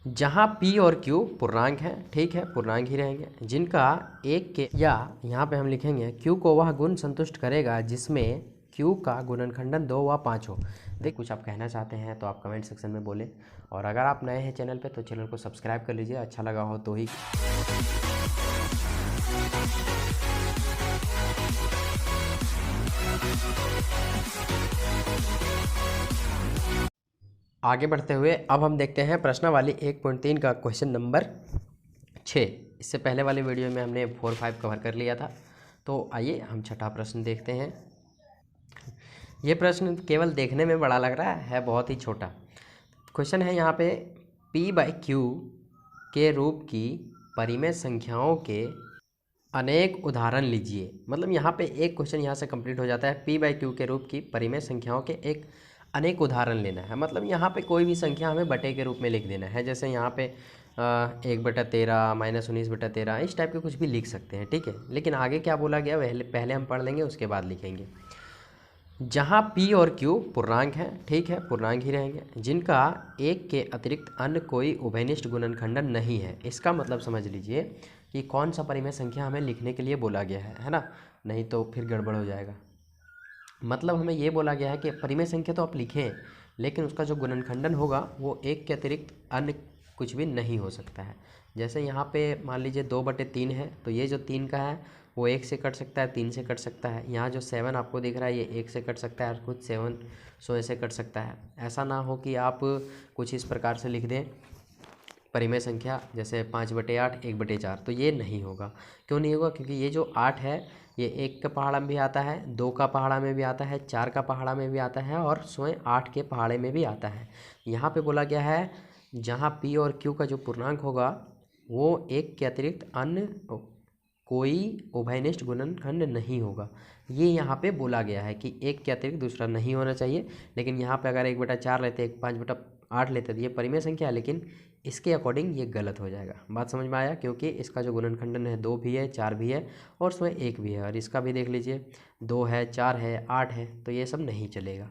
जहाँ P और Q पूर्णांक हैं, ठीक है, पूर्णांक ही रहेंगे, जिनका एक के या यहाँ पे हम लिखेंगे Q को वह गुण संतुष्ट करेगा जिसमें Q का गुणनखंडन 2 व 5 हो। देख कुछ आप कहना चाहते हैं तो आप कमेंट सेक्शन में बोलें, और अगर आप नए हैं चैनल पे तो चैनल को सब्सक्राइब कर लीजिए, अच्छा लगा हो तो ही। आगे बढ़ते हुए अब हम देखते हैं प्रश्नावली 1.3 का क्वेश्चन नंबर 6। इससे पहले वाले वीडियो में हमने 4, 5 कवर कर लिया था। तो आइए हम छठा प्रश्न देखते हैं। ये प्रश्न केवल देखने में बड़ा लग रहा है बहुत ही छोटा क्वेश्चन है। यहाँ पे P/Q के रूप की परिमेय संख्याओं के अनेक उदाहरण लीजिए। मतलब यहाँ पे एक क्वेश्चन यहाँ से कंप्लीट हो जाता है। P/Q के रूप की परिमेय संख्याओं के एक अनेक उदाहरण लेना है। मतलब यहाँ पे कोई भी संख्या हमें बटे के रूप में लिख देना है। जैसे यहाँ पे 1/13 -19/13 इस टाइप के कुछ भी लिख सकते हैं, ठीक है। लेकिन आगे क्या बोला गया पहले हम पढ़ लेंगे, उसके बाद लिखेंगे। जहाँ P और Q पूर्णांक हैं, ठीक है, पूर्णांक ही रहेंगे, जिनका एक के अतिरिक्त अन्य कोई उभयनिष्ठ गुणनखंडन नहीं है। इसका मतलब समझ लीजिए कि कौन सा परिमेय संख्या हमें लिखने के लिए बोला गया है ना, नहीं तो फिर गड़बड़ हो जाएगा। मतलब हमें ये बोला गया है कि परिमेय संख्या तो आप लिखें, लेकिन उसका जो गुणनखंडन होगा वो एक के अतिरिक्त अन्य कुछ भी नहीं हो सकता है। जैसे यहाँ पे मान लीजिए 2/3 है, तो ये जो 3 का है वो 1 से कट सकता है, 3 से कट सकता है। यहाँ जो 7 आपको दिख रहा है ये 1 से कट सकता है, और कुछ 7 100 से कट सकता है। ऐसा ना हो कि आप कुछ इस प्रकार से लिख दें परिमेय संख्या जैसे 5/8 1/4, तो ये नहीं होगा। क्यों नहीं होगा? क्योंकि ये जो 8 है ये 1 का पहाड़ा में भी आता है, 2 का पहाड़ा में भी आता है, 4 का पहाड़ा में भी आता है, और स्वयं 8 के पहाड़े में भी आता है। यहाँ पे बोला गया है जहाँ P और Q का जो पूर्णांक होगा वो एक के अतिरिक्त अन्य कोई उभयनिष्ठ गुणनखंड नहीं होगा। ये यहाँ पे बोला गया है कि एक के अतिरिक्त दूसरा नहीं होना चाहिए। लेकिन यहाँ पे अगर 1/4 लेते, 5/8 लेते तो ये परिमेय संख्या है, लेकिन इसके अकॉर्डिंग ये गलत हो जाएगा। बात समझ में आया? क्योंकि इसका जो गुणनखंडन है 2 भी है, 4 भी है, और उसमें 1 भी है। और इसका भी देख लीजिए 2 है, 4 है, 8 है, तो ये सब नहीं चलेगा।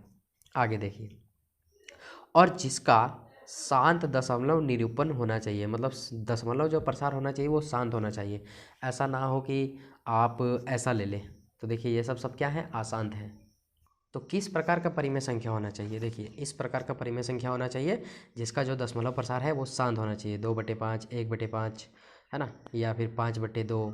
आगे देखिए, और जिसका शांत दशमलव निरूपण होना चाहिए। मतलब दशमलव जो प्रसार होना चाहिए वो शांत होना चाहिए। ऐसा ना हो कि आप ऐसा ले लें। तो देखिए ये सब क्या है? अशांत है। तो किस प्रकार का परिमेय संख्या होना चाहिए? देखिए इस प्रकार का परिमेय संख्या होना चाहिए जिसका जो दशमलव प्रसार है वो शांत होना चाहिए। 2/5 1/5 है ना, या फिर 5/2,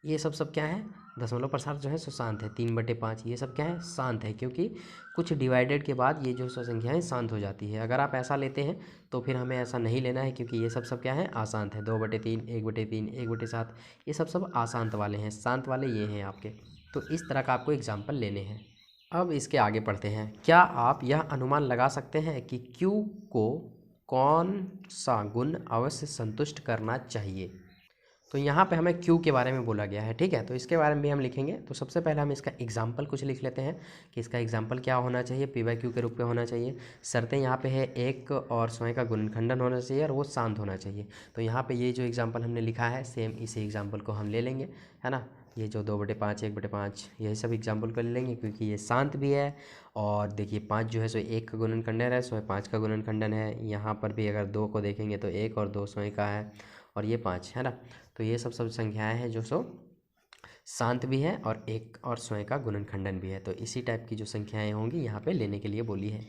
ये सब क्या है? दशमलव प्रसार जो है सो शांत है। 3/5 ये सब क्या है? शांत है, क्योंकि कुछ डिवाइडेड के बाद ये जो संख्याएं शांत हो जाती है। अगर आप ऐसा लेते हैं तो फिर हमें ऐसा नहीं लेना है, क्योंकि ये सब क्या है? अशांत है। 2/3 1/3 1/7 ये सब अशांत वाले हैं। शांत वाले ये हैं आपके। तो इस तरह का आपको एग्जाम्पल लेने हैं। अब इसके आगे पढ़ते हैं। क्या आप यह अनुमान लगा सकते हैं कि Q को कौन सा गुण अवश्य संतुष्ट करना चाहिए? तो यहाँ पे हमें Q के बारे में बोला गया है, ठीक है। तो इसके बारे में भी हम लिखेंगे। तो सबसे पहले हम इसका एग्जाम्पल कुछ लिख लेते हैं कि इसका एग्जाम्पल क्या होना चाहिए। P/Q के रूप में होना चाहिए। शर्तें यहाँ पे है एक और स्वयं का गुणनखंडन होना चाहिए, और वो शांत होना चाहिए। तो यहाँ पे ये जो एग्जाम्पल हमने लिखा है सेम इसी एग्जाम्पल को हम ले लेंगे, है ना। ये जो 2/5 1/5 यही सब एग्जाम्पल को ले लेंगे, क्योंकि ये शांत भी है। और देखिए 5 जो है सो 1 का गुणनखंडन है, स्वयं 5 का गुणनखंडन है। यहाँ पर भी अगर 2 को देखेंगे तो 1 और 2 स्वयं का है, और ये 5 है ना। तो ये सब संख्याएं हैं जो सो शांत भी है और एक और स्वयं का गुणनखंडन भी है। तो इसी टाइप की जो संख्याएं होंगी यहाँ पे लेने के लिए बोली है।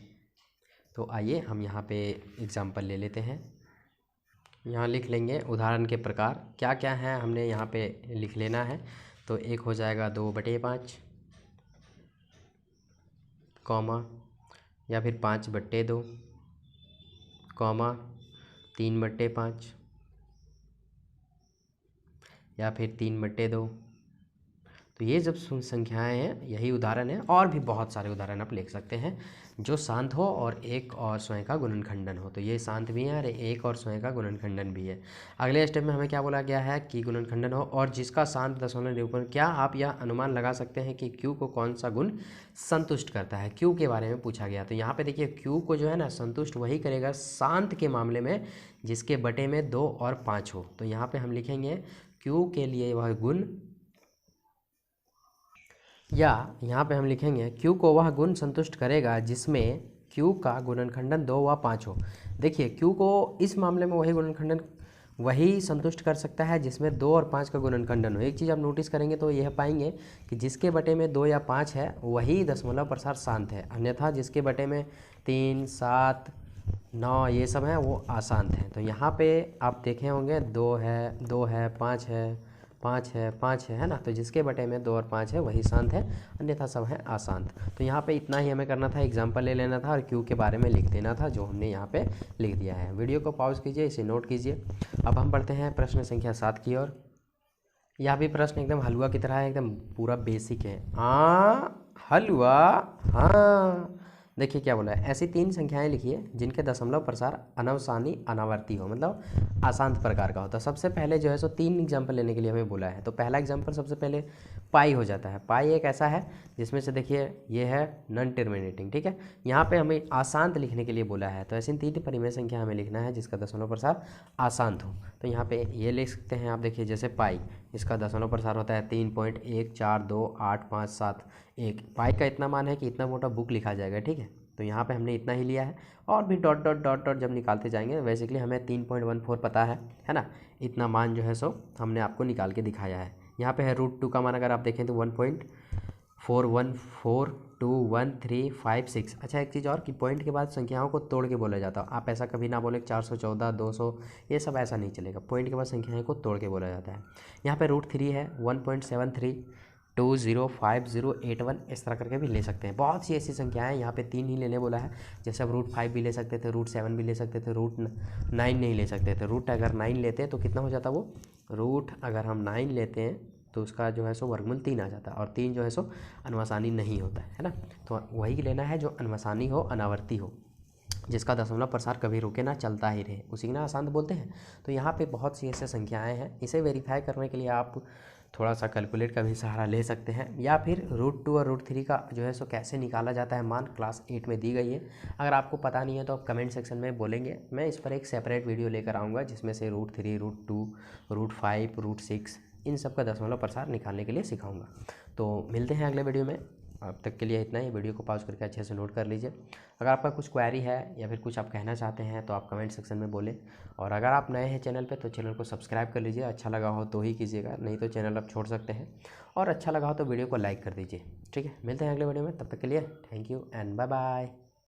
तो आइए हम यहाँ पे एग्जाम्पल ले लेते हैं। यहाँ लिख लेंगे उदाहरण के प्रकार क्या क्या है, हमने यहाँ पे लिख लेना है। तो एक हो जाएगा 2/5, कॉमा, या फिर 5/2, कॉमा, 3/5, या फिर 3/2। तो ये जब संख्याएं हैं यही उदाहरण है, और भी बहुत सारे उदाहरण आप लिख सकते हैं जो शांत हो और एक और स्वयं का गुणनखंडन हो। तो ये शांत भी है और एक और स्वयं का गुणनखंडन भी है। अगले स्टेप में हमें क्या बोला गया है कि गुणनखंडन हो और जिसका शांत दशमलव निरूपण। क्या आप यह अनुमान लगा सकते हैं कि Q को कौन सा गुण संतुष्ट करता है? Q के बारे में पूछा गया। तो यहाँ पे देखिए Q को जो है ना संतुष्ट वही करेगा शांत के मामले में जिसके बटे में 2 और 5 हो। तो यहाँ पे हम लिखेंगे Q के लिए वह गुण, या यहाँ पे हम लिखेंगे Q को वह गुण संतुष्ट करेगा जिसमें क्यू का गुणनखंडन 2 व 5 हो। देखिए क्यू को इस मामले में वही संतुष्ट कर सकता है जिसमें 2 और 5 का गुणनखंडन हो। एक चीज़ आप नोटिस करेंगे तो यह पाएंगे कि जिसके बटे में 2 या 5 है वही दशमलव प्रसार शांत है, अन्यथा जिसके बटे में 3, 7, 9 ये सब हैं वो अशांत हैं। तो यहाँ पे आप देखे होंगे 2 है 5 है 5 है ना, तो जिसके बटे में 2 और 5 है वही शांत है, अन्यथा सब है अशांत। तो यहाँ पे इतना ही हमें करना था, एग्जाम्पल ले लेना था और क्यू के बारे में लिख देना था, जो हमने यहाँ पे लिख दिया है। वीडियो को पॉज कीजिए, इसे नोट कीजिए। अब हम पढ़ते हैं प्रश्न संख्या 7 की ओर। यह भी प्रश्न एकदम हलवा की तरह है, एकदम पूरा बेसिक है। हलवा हाँ। देखिए क्या बोला है, ऐसी 3 संख्याएं लिखिए जिनके दशमलव प्रसार अनवसानी अनावर्ती हो, मतलब अशांत प्रकार का होता है। सबसे पहले जो है सो 3 एग्जाम्पल लेने के लिए हमें बोला है। तो पहला एग्जाम्पल सबसे पहले पाई हो जाता है। पाई एक ऐसा है जिसमें से देखिए ये है नॉन टर्मिनेटिंग, ठीक है। यहाँ पे हमें अशांत लिखने के लिए बोला है, तो ऐसी 3 परिमेय संख्या हमें लिखना है जिसका दशमलव प्रसार अशांत हो। तो यहाँ पे ये लिख सकते हैं आप, देखिए जैसे पाई, इसका दशमलव प्रसार होता है 3.142857 1। पाई का इतना मान है कि इतना मोटा बुक लिखा जाएगा, ठीक है। तो यहाँ पे हमने इतना ही लिया है, और भी डॉट डॉट डॉट डॉट जब निकालते जाएंगे, बेसिकली हमें 3.14 पता है ना। इतना मान जो है सो हमने आपको निकाल के दिखाया है। यहाँ पे है √2 का मान, अगर आप देखें तो 1.41421356। अच्छा एक चीज़ और कि पॉइंट के बाद संख्याओं को तोड़ के बोला जाता है। आप ऐसा कभी ना बोले 414 200 ये सब ऐसा नहीं चलेगा, पॉइंट के बाद संख्याओं को तोड़ के बोला जाता है। यहाँ पे √3 है 1.73205081, इस तरह करके भी ले सकते हैं। बहुत सी ऐसी संख्याएं, यहाँ पे 3 ही लेने बोला है। जैसे अब √5 भी ले सकते थे, √7 भी ले सकते थे, √9 नहीं ले सकते थे। रूट अगर 9 लेते हैं तो कितना हो जाता वो, रूट अगर हम 9 लेते हैं तो उसका जो है सो वर्गमूल 3 आ जाता है, और 3 जो है सो अनवसानी नहीं होता है ना। तो वही लेना है जो अनवसानी हो, अनावर्ती हो, जिसका दशमलव प्रसार कभी रुके ना, चलता ही रहे, उसी को ना अशांत बोलते हैं। तो यहाँ पे बहुत सी ऐसे संख्याएं हैं, इसे वेरीफाई करने के लिए आप थोड़ा सा कैलकुलेट का भी सहारा ले सकते हैं, या फिर √2 और √3 का जो है सो कैसे निकाला जाता है मान, क्लास 8 में दी गई है। अगर आपको पता नहीं है तो आप कमेंट सेक्शन में बोलेंगे, मैं इस पर एक सेपरेट वीडियो लेकर आऊँगा जिसमें से √3 √2 √5 √6 इन सब का दशमलव प्रसार निकालने के लिए सिखाऊंगा। तो मिलते हैं अगले वीडियो में, अब तक के लिए इतना ही। वीडियो को पॉज करके अच्छे से नोट कर लीजिए। अगर आपका कुछ क्वेरी है या फिर कुछ आप कहना चाहते हैं तो आप कमेंट सेक्शन में बोलें, और अगर आप नए हैं चैनल पे तो चैनल को सब्सक्राइब कर लीजिए, अच्छा लगा हो तो ही कीजिएगा, नहीं तो चैनल आप छोड़ सकते हैं, और अच्छा लगा हो तो वीडियो को लाइक कर दीजिए, ठीक है। मिलते हैं अगले वीडियो में, तब तक के लिए thank you and bye bye.